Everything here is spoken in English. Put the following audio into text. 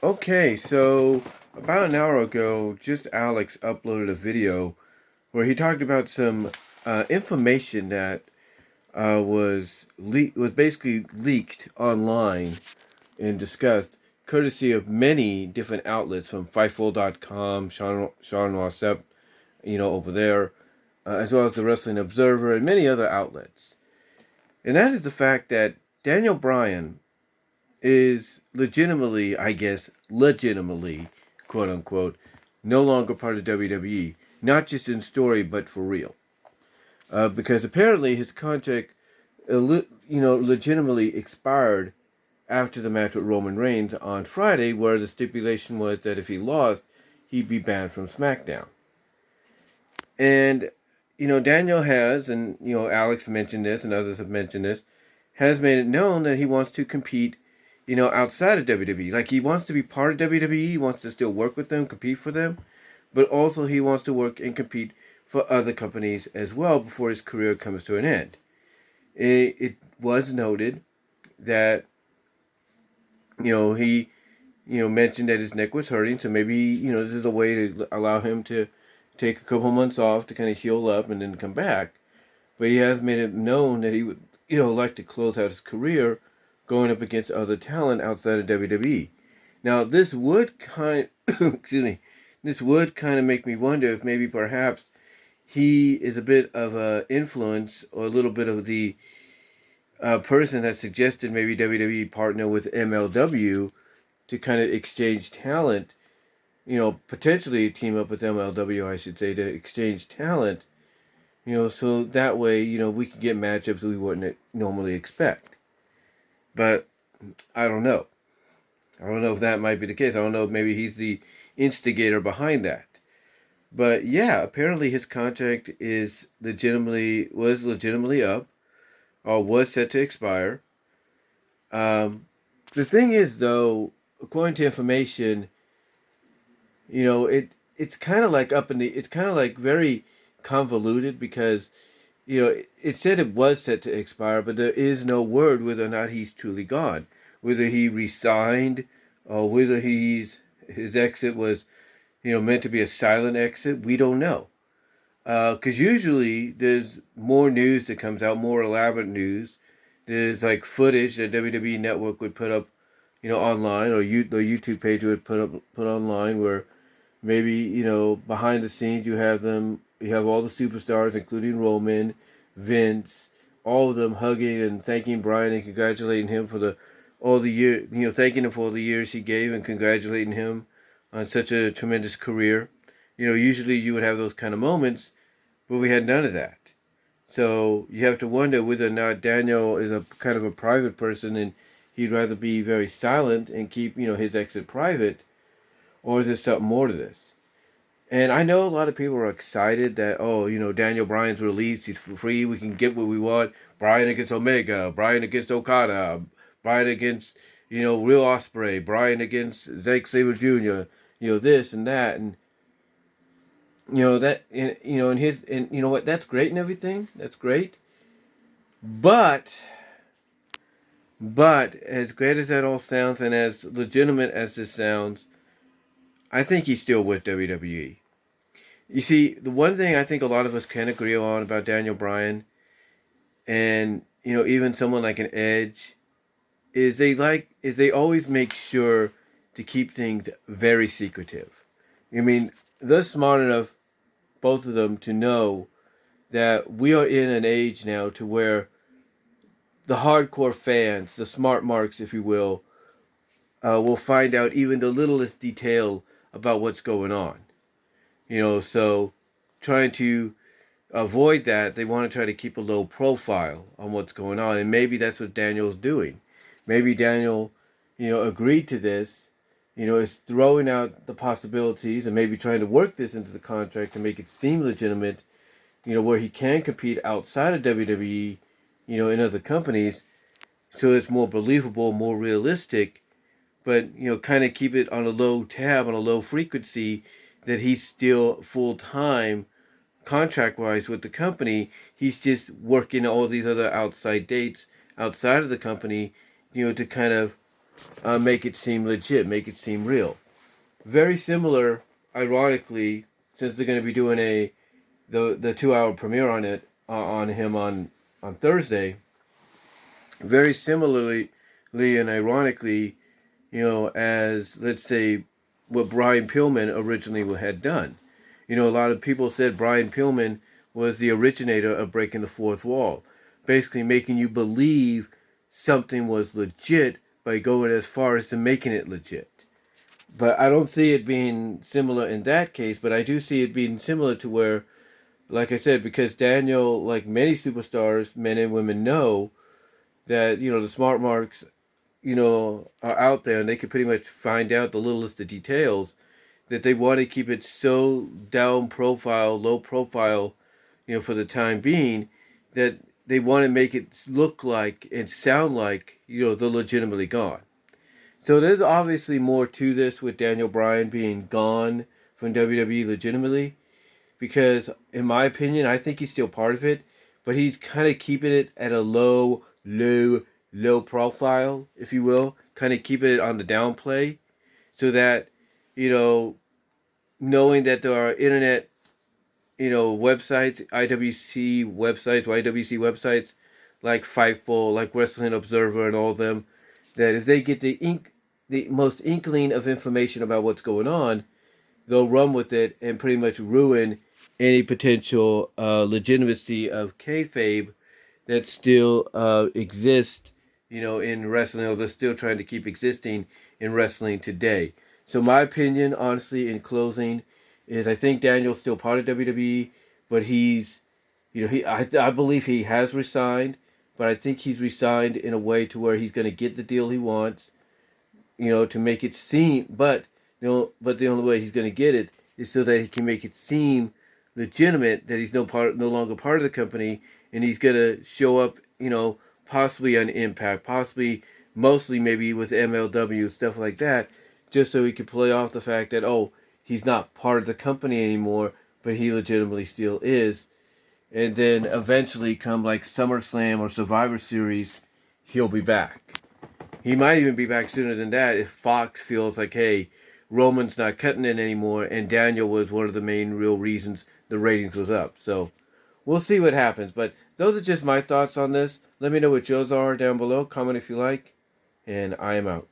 Okay, so about an hour ago, just Alex uploaded a video where he talked about some information that was basically leaked online and discussed, courtesy of many different outlets from Fightful.com, Sean Rossap, over there, as well as the Wrestling Observer and many other outlets. And that is the fact that Daniel Bryan is legitimately, I guess, legitimately, quote unquote, no longer part of WWE. Not just in story, but for real. Because apparently his contract, legitimately expired after the match with Roman Reigns on Friday, where the stipulation was that if he lost, he'd be banned from Smackdown. And, Daniel has, and, Alex mentioned this and others have mentioned this, has made it known that he wants to compete, outside of WWE. Like, he wants to be part of WWE, he wants to still work with them, compete for them, but also he wants to work and compete for other companies as well before his career comes to an end. It was noted that, he, mentioned that his neck was hurting, so maybe, this is a way to allow him to take a couple months off to kind of heal up and then come back. But he has made it known that he would, like to close out his career going up against other talent outside of WWE. Now, this would excuse me, this would kind of make me wonder if maybe perhaps he is a bit of a influence or a little bit of the person that suggested maybe WWE partner with MLW to kind of exchange talent, potentially team up with MLW, I should say, to exchange talent, so that way, we can get matchups we wouldn't normally expect. But I don't know. I don't know if that might be the case. I don't know if maybe he's the instigator behind that. But yeah, apparently his contract was legitimately up, or was set to expire. The thing is, though, according to information, it's kind of like it's kind of like very convoluted because, it said it was set to expire, but there is no word whether or not he's truly gone, whether he resigned, or whether his exit was, meant to be a silent exit. We don't know. Because usually there's more news that comes out, more elaborate news. There's like footage that WWE Network would put up, online, or the YouTube page would put online, where maybe, behind the scenes you have all the superstars, including Roman, Vince, all of them hugging and thanking Bryan and congratulating him for all the year, thanking him for all the years he gave and congratulating him on such a tremendous career. Usually you would have those kind of moments, but we had none of that. So you have to wonder whether or not Daniel is a kind of a private person and he'd rather be very silent and keep, his exit private, or is there something more to this? And I know a lot of people are excited that, Daniel Bryan's released, he's free, we can get what we want. Bryan against Omega, Bryan against Okada, Bryan against, Real Ospreay, Bryan against Zack Sabre Jr., this and that. And and you know what, that's great and everything, that's great, but as great as that all sounds and as legitimate as this sounds, I think he's still with WWE. You see, the one thing I think a lot of us can agree on about Daniel Bryan, and even someone like an Edge, is they always make sure to keep things very secretive. I mean, they're smart enough, both of them, to know that we are in an age now to where the hardcore fans, the smart marks, if you will find out even the littlest detail about what's going on. So trying to avoid that, they want to try to keep a low profile on what's going on. And maybe that's what Daniel's doing. Maybe Daniel, agreed to this, is throwing out the possibilities and maybe trying to work this into the contract to make it seem legitimate, where he can compete outside of WWE, in other companies, so it's more believable, more realistic, but, kind of keep it on a low tab, on a low frequency, that he's still full-time contract-wise with the company. He's just working all these other outside dates outside of the company, to kind of, make it seem legit, make it seem real. Very similar, ironically, since they're going to be doing the 2 hour premiere on it on him on Thursday. Very similarly and ironically, as let's say what Brian Pillman originally had done. A lot of people said Brian Pillman was the originator of breaking the fourth wall, basically making you believe something was legit by going as far as to making it legit. But I don't see it being similar in that case, but I do see it being similar to where, like I said, because Daniel, like many superstars, men and women, know that, the smart marks, are out there and they can pretty much find out the littlest of details, that they want to keep it so down profile, low profile, for the time being, that they want to make it look like and sound like, they're legitimately gone. So there's obviously more to this with Daniel Bryan being gone from WWE legitimately, because in my opinion, I think he's still part of it, but he's kind of keeping it at a low profile, if you will, kind of keeping it on the downplay, so that, knowing that there are internet, websites, YWC websites, like Fightful, like Wrestling Observer, and all of them, that if they get the most inkling of information about what's going on, they'll run with it and pretty much ruin any potential legitimacy of kayfabe that still exists, in wrestling, or they're still trying to keep existing in wrestling today. So my opinion, honestly, in closing, is I think Daniel's still part of WWE, but he's, I believe he has resigned, but I think he's resigned in a way to where he's going to get the deal he wants, to make it seem, but the only way he's going to get it is so that he can make it seem legitimate that he's no longer part of the company, and he's going to show up, possibly on Impact, possibly mostly maybe with MLW, stuff like that, just so he can play off the fact that, oh, he's not part of the company anymore, but he legitimately still is. And then eventually come like SummerSlam or Survivor Series, he'll be back. He might even be back sooner than that if Fox feels like, hey, Roman's not cutting it anymore, and Daniel was one of the main real reasons the ratings was up. So we'll see what happens. But those are just my thoughts on this. Let me know what yours are down below. Comment if you like. And I am out.